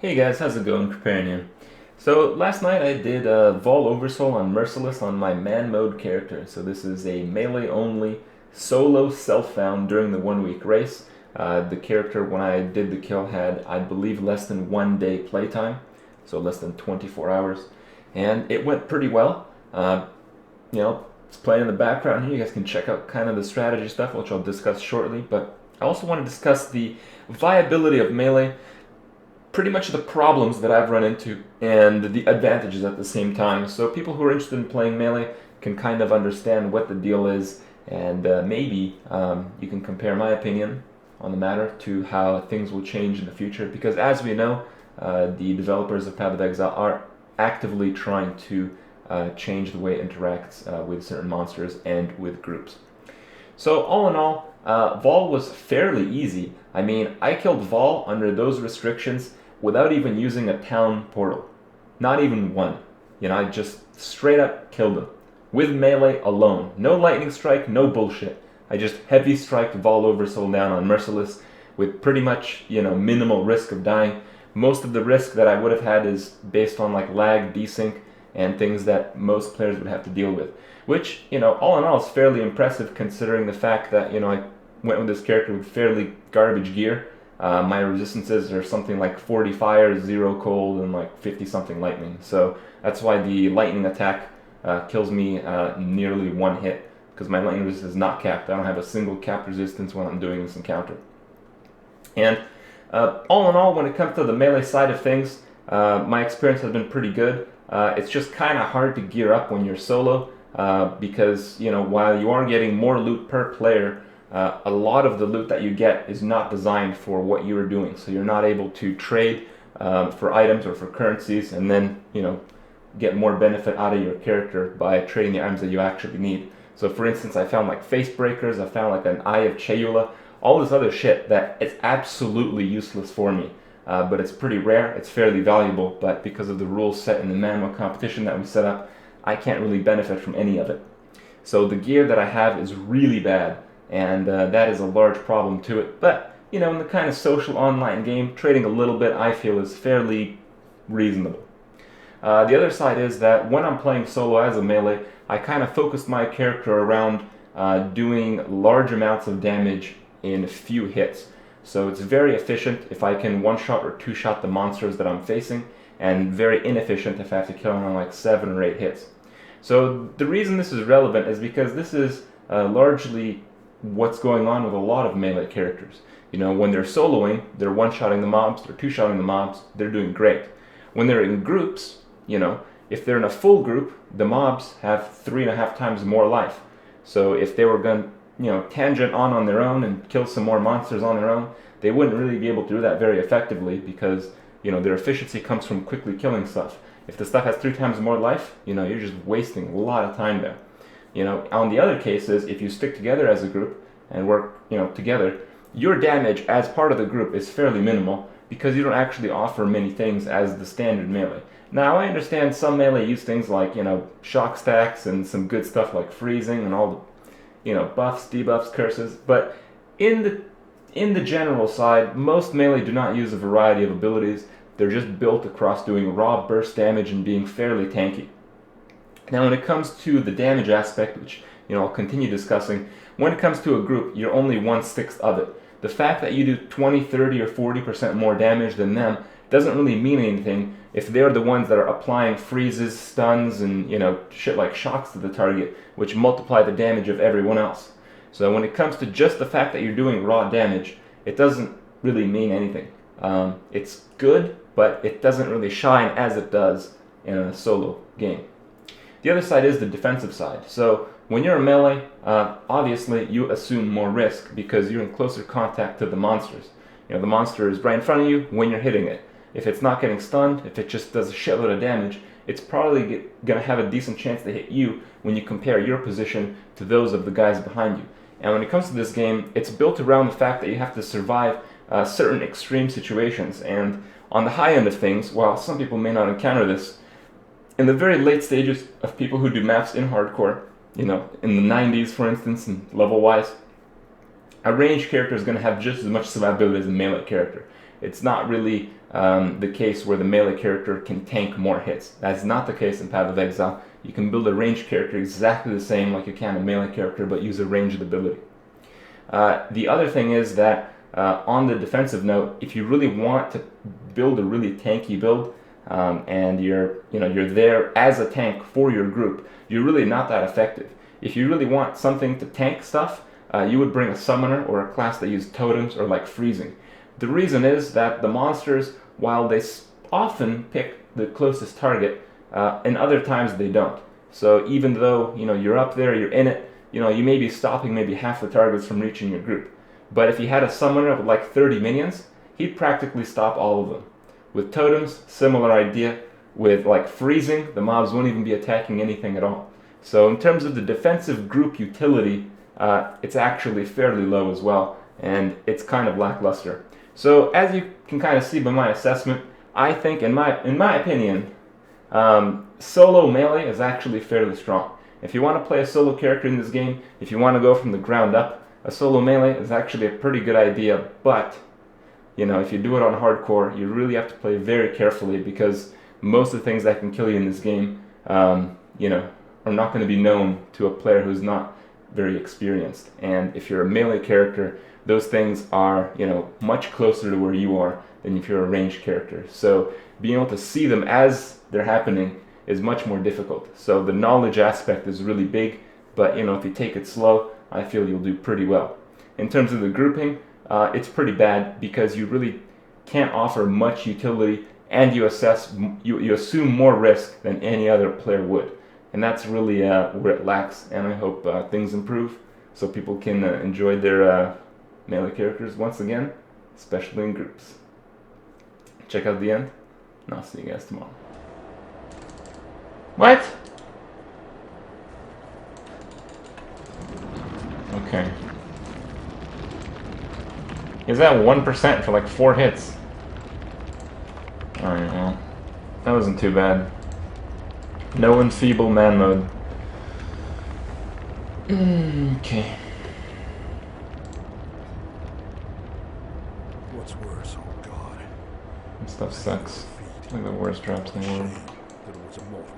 Hey guys, how's it going? Preparing here. So last night I did a Vol Oversoul on Merciless on my Manmode character. So this is a melee only solo self-found during the 1 week race. The character when I did the kill had, I believe, less than 1 day playtime, so less than 24 hours, and it went pretty well. It's playing in the background here. You guys can check out kind of the strategy stuff, which I'll discuss shortly. But I also want to discuss the viability of melee, pretty much the problems that I've run into and the advantages at the same time. So people who are interested in playing melee can kind of understand what the deal is, and maybe you can compare my opinion on the matter to how things will change in the future. Because as we know, the developers of Path of Exile are actively trying to change the way it interacts with certain monsters and with groups. So all in all, Vol was fairly easy. I mean, I killed Vol under those restrictions without even using a town portal. Not even one. I just straight up killed him. With melee alone. No lightning strike, no bullshit. I just heavy striked Vol Oversoul down on Merciless with pretty much, minimal risk of dying. Most of the risk that I would have had is based on like lag, desync, and things that most players would have to deal with. Which, all in all is fairly impressive considering the fact that, I went with this character with fairly garbage gear. My resistances are something like 40 fire, 0 cold, and like 50 something lightning. So that's why the lightning attack kills me nearly one hit, because my lightning resistance is not capped. I don't have a single cap resistance when I'm doing this encounter. And all in all, when it comes to the melee side of things, my experience has been pretty good. It's just kind of hard to gear up when you're solo, because while you are getting more loot per player, a lot of the loot that you get is not designed for what you are doing. So you're not able to trade for items or for currencies and then get more benefit out of your character by trading the items that you actually need. So for instance, I found like face breakers, I found like an Eye of Cheula, all this other shit that it's absolutely useless for me. But it's pretty rare, it's fairly valuable, but because of the rules set in the Manmode competition that we set up, I can't really benefit from any of it. So the gear that I have is really bad, and that is a large problem to it. But, in the kind of social online game, trading a little bit I feel is fairly reasonable. The other side is that when I'm playing solo as a melee, I kind of focused my character around doing large amounts of damage in a few hits. So it's very efficient if I can one-shot or two-shot the monsters that I'm facing, and very inefficient if I have to kill them on like 7 or 8 hits. So the reason this is relevant is because this is largely what's going on with a lot of melee characters. When they're soloing, they're one-shotting the mobs, they're two-shotting the mobs, they're doing great. When they're in groups, if they're in a full group, the mobs have 3.5 times more life. So if they were going to tangent on their own and kill some more monsters on their own, they wouldn't really be able to do that very effectively because, their efficiency comes from quickly killing stuff. If the stuff has 3 times more life, you're just wasting a lot of time there. On the other cases, if you stick together as a group and work, together, your damage as part of the group is fairly minimal because you don't actually offer many things as the standard melee. Now, I understand some melee use things like, shock stacks and some good stuff like freezing and all the buffs, debuffs, curses, but in the general side, most melee do not use a variety of abilities. They're just built across doing raw burst damage and being fairly tanky. Now when it comes to the damage aspect, which I'll continue discussing, when it comes to a group, you're only 1/6 of it. The fact that you do 20, 30, or 40% more damage than them doesn't really mean anything if they're the ones that are applying freezes, stuns, and shit like shocks to the target, which multiply the damage of everyone else. So when it comes to just the fact that you're doing raw damage, it doesn't really mean anything. It's good, but it doesn't really shine as it does in a solo game. The other side is the defensive side. So when you're a melee, obviously you assume more risk because you're in closer contact to the monsters. The monster is right in front of you when you're hitting it. If it's not getting stunned, if it just does a shitload of damage, it's probably going to have a decent chance to hit you when you compare your position to those of the guys behind you. And when it comes to this game, it's built around the fact that you have to survive certain extreme situations. And on the high end of things, while some people may not encounter this, in the very late stages of people who do maps in hardcore, in the 90s for instance, and level-wise, a ranged character is going to have just as much survivability as a melee character. It's not really the case where the melee character can tank more hits. That's not the case in Path of Exile. You can build a ranged character exactly the same like you can a melee character, but use a ranged ability. The other thing is that on the defensive note, if you really want to build a really tanky build, and you're there as a tank for your group, you're really not that effective. If you really want something to tank stuff, you would bring a summoner or a class that uses totems or like freezing. The reason is that the monsters, while they often pick the closest target, and other times they don't. So even though you're up there, you're in it, you may be stopping maybe half the targets from reaching your group. But if you had a summoner with like 30 minions, he'd practically stop all of them. With totems, similar idea. With like freezing, the mobs won't even be attacking anything at all. So in terms of the defensive group utility, it's actually fairly low as well, and it's kind of lackluster. So as you can kind of see by my assessment, I think, in my opinion, solo melee is actually fairly strong. If you want to play a solo character in this game, if you want to go from the ground up, a solo melee is actually a pretty good idea, but if you do it on hardcore, you really have to play very carefully, because most of the things that can kill you in this game, are not going to be known to a player who's not very experienced. And if you're a melee character, those things are, much closer to where you are than if you're a ranged character. So being able to see them as they're happening is much more difficult. So the knowledge aspect is really big, but if you take it slow, I feel you'll do pretty well. In terms of the grouping, it's pretty bad, because you really can't offer much utility, and you assume more risk than any other player would. And that's really where it lacks, and I hope things improve so people can enjoy their melee characters once again, especially in groups. Check out the end, and I'll see you guys tomorrow. What? Okay. Is that 1% for like 4 hits? Alright, well, that wasn't too bad. No enfeeble Manmode. Okay. What's worse, oh God? This stuff sucks. Like the worst drops in the world. That it was a mortal